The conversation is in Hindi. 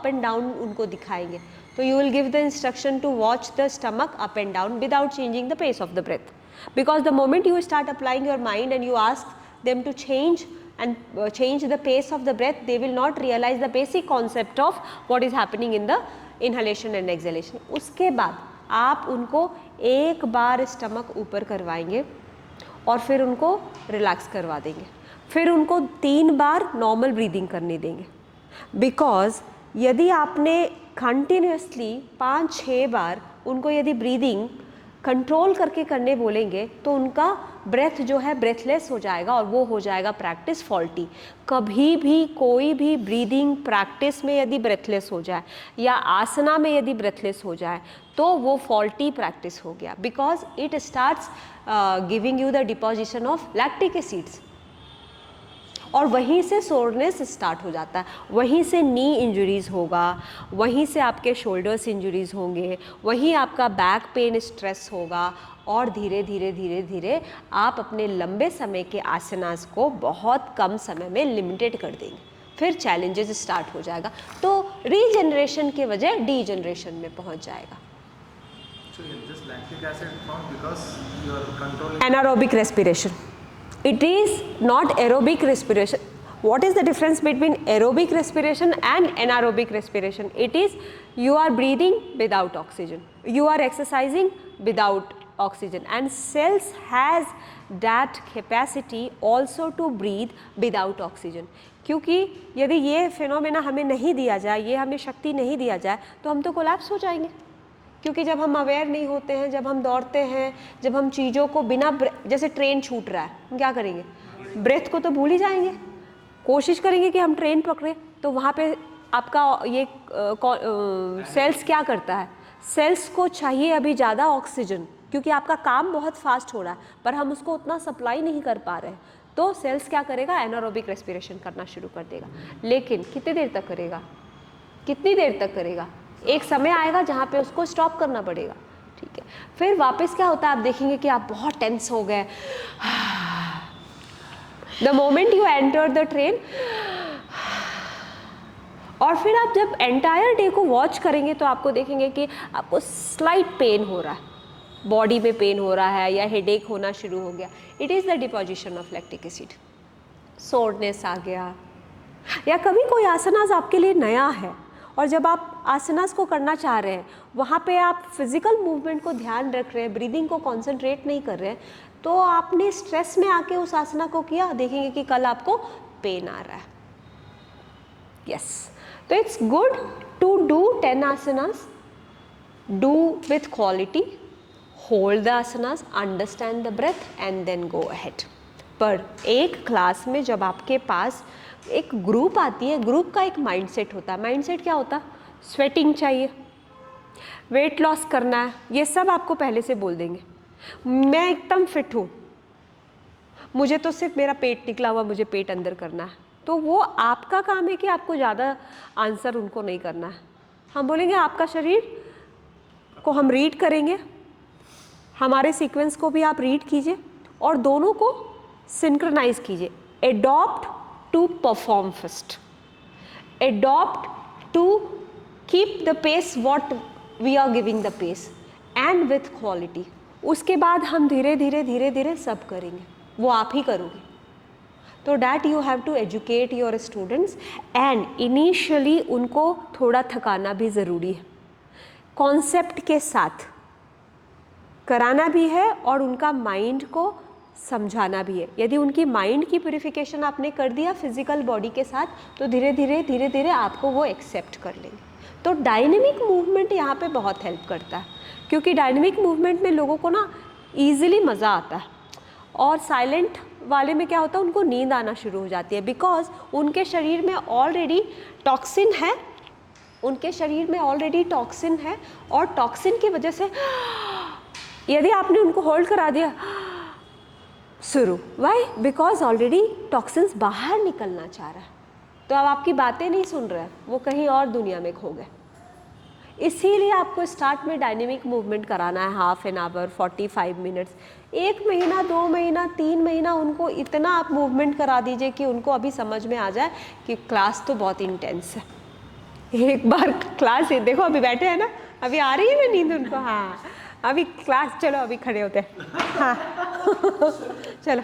अप एंड डाउन उनको दिखाएंगे. तो you will give the instruction to watch the stomach up and down without changing the pace of the breath. Because the moment you start applying your mind and you ask them to change and change the pace of the breath, they will not realize the basic concept of what is happening in the inhalation and exhalation. उसके बाद आप उनको एक बार स्टमक ऊपर करवाएंगे और फिर उनको रिलैक्स करवा देंगे, फिर उनको 3 बार नॉर्मल ब्रीदिंग करने देंगे. बिकॉज यदि आपने कंटिन्यूसली 5-6 बार उनको यदि ब्रीदिंग कंट्रोल करके करने बोलेंगे तो उनका ब्रेथ जो है ब्रेथलेस हो जाएगा और वो हो जाएगा प्रैक्टिस फॉल्टी. कभी भी कोई भी ब्रीदिंग प्रैक्टिस में यदि ब्रेथलेस हो जाए या आसना में यदि ब्रेथलेस हो जाए तो वो फॉल्टी प्रैक्टिस हो गया. Because it starts giving you the deposition of lactic acids और वहीं से सोरनेस स्टार्ट हो जाता है, वहीं से नी इंजरीज़ होगा, वहीं से आपके शोल्डर्स इंजरीज़ होंगे, वहीं आपका बैक पेन स्ट्रेस होगा और धीरे धीरे धीरे धीरे आप अपने लंबे समय के आसनास को बहुत कम समय में लिमिटेड कर देंगे. फिर चैलेंजेस स्टार्ट हो जाएगा तो रीजनरेशन के वजह डीजनरेशन में पहुंच जाएगा. Anaerobic respiration. It is not aerobic respiration. What is the difference between aerobic respiration and anaerobic respiration? It is you are breathing without oxygen. You are exercising without oxygen and cells has that capacity also to breathe without oxygen. क्योंकि यदि ये फिनोमेना हमें नहीं दिया जाए, ये हमें शक्ति नहीं दिया जाए तो हम तो कोलैप्स हो जाएंगे. क्योंकि जब हम अवेयर नहीं होते हैं, जब हम दौड़ते हैं, जब हम चीज़ों को बिना जैसे ट्रेन छूट रहा है हम क्या करेंगे, ब्रेथ को तो भूल ही जाएंगे. कोशिश करेंगे कि हम ट्रेन पकड़ें तो वहाँ पे आपका ये सेल्स क्या करता है, सेल्स को चाहिए अभी ज़्यादा ऑक्सीजन क्योंकि आपका काम बहुत फास्ट हो रहा है पर हम उसको उतना सप्लाई नहीं कर पा रहे हैं. तो सेल्स क्या करेगा, एनारोबिक रेस्पिरेशन करना शुरू कर देगा. लेकिन कितनी देर तक करेगा, कितनी देर तक करेगा, एक समय आएगा जहाँ पे उसको स्टॉप करना पड़ेगा. ठीक है, फिर वापस क्या होता है, आप देखेंगे कि आप बहुत टेंस हो गए. The moment you enter the train और फिर आप जब एंटायर डे को वॉच करेंगे तो आपको देखेंगे कि आपको स्लाइट पेन हो रहा है, बॉडी में पेन हो रहा है या हेडेक होना शुरू हो गया. It is the deposition of lactic acid. Soreness आ गया या कभी कोई आसनास आपके लिए नया है और जब आप आसनास को करना चाह रहे हैं वहाँ पे आप फिज़िकल मूवमेंट को ध्यान रख रहे हैं, ब्रीदिंग को कंसंट्रेट नहीं कर रहे हैं तो आपने स्ट्रेस में आके उस आसना को किया, देखेंगे कि कल आपको पेन आ रहा है. यस, तो it's good to do 10 asanas, do with quality, hold the asanas, understand the breath and then go ahead. पर एक क्लास में जब आपके पास एक ग्रुप आती है, ग्रुप का एक माइंडसेट होता है. माइंडसेट क्या होता है, स्वेटिंग चाहिए, वेट लॉस करना है, ये सब आपको पहले से बोल देंगे. मैं एकदम फिट हूँ, मुझे तो सिर्फ मेरा पेट निकला हुआ, मुझे पेट अंदर करना है. तो वो आपका काम है कि आपको ज़्यादा आंसर उनको नहीं करना है. हम बोलेंगे आपका शरीर को हम रीड करेंगे, हमारे सीक्वेंस को भी आप रीड कीजिए और दोनों को सिंक्रनाइज कीजिए. Adopt to perform first, adopt to keep the pace what we are giving the pace and with quality. उसके बाद हम धीरे धीरे धीरे धीरे सब करेंगे, वो आप ही करोगे. तो that you have to educate your students and initially उनको थोड़ा थकाना भी ज़रूरी है, कॉन्सेप्ट के साथ कराना भी है और उनका माइंड को समझाना भी है. यदि उनकी माइंड की प्यूरिफिकेशन आपने कर दिया फिजिकल बॉडी के साथ तो धीरे धीरे धीरे धीरे आपको वो एक्सेप्ट कर लेंगे. तो डायनेमिक मूवमेंट यहाँ पे बहुत हेल्प करता है क्योंकि डायनेमिक मूवमेंट में लोगों को ना ईजिली मज़ा आता है और साइलेंट वाले में क्या होता है, उनको नींद आना शुरू हो जाती है. बिकॉज उनके शरीर में ऑलरेडी टॉक्सिन है, उनके शरीर में ऑलरेडी टॉक्सिन है और टॉक्सिन की वजह से यदि आपने उनको होल्ड करा दिया शुरू, वाई, बिकॉज ऑलरेडी टॉक्सिन्स बाहर निकलना चाह रहा है तो अब आपकी बातें नहीं सुन रहा है, वो कहीं और दुनिया में खो गए. इसीलिए आपको स्टार्ट में डायनेमिक मूवमेंट कराना है, हाफ एन आवर, 45 मिनट्स, 1 महीना, 2 महीना, 3 महीना उनको इतना आप मूवमेंट करा दीजिए कि उनको अभी समझ में आ जाए कि क्लास तो बहुत इंटेंस है. एक बार क्लास देखो, अभी बैठे हैं ना, अभी आ रही है ना नींद उनको। हाँ अभी क्लास, चलो अभी खड़े होते हैं। हाँ चलो।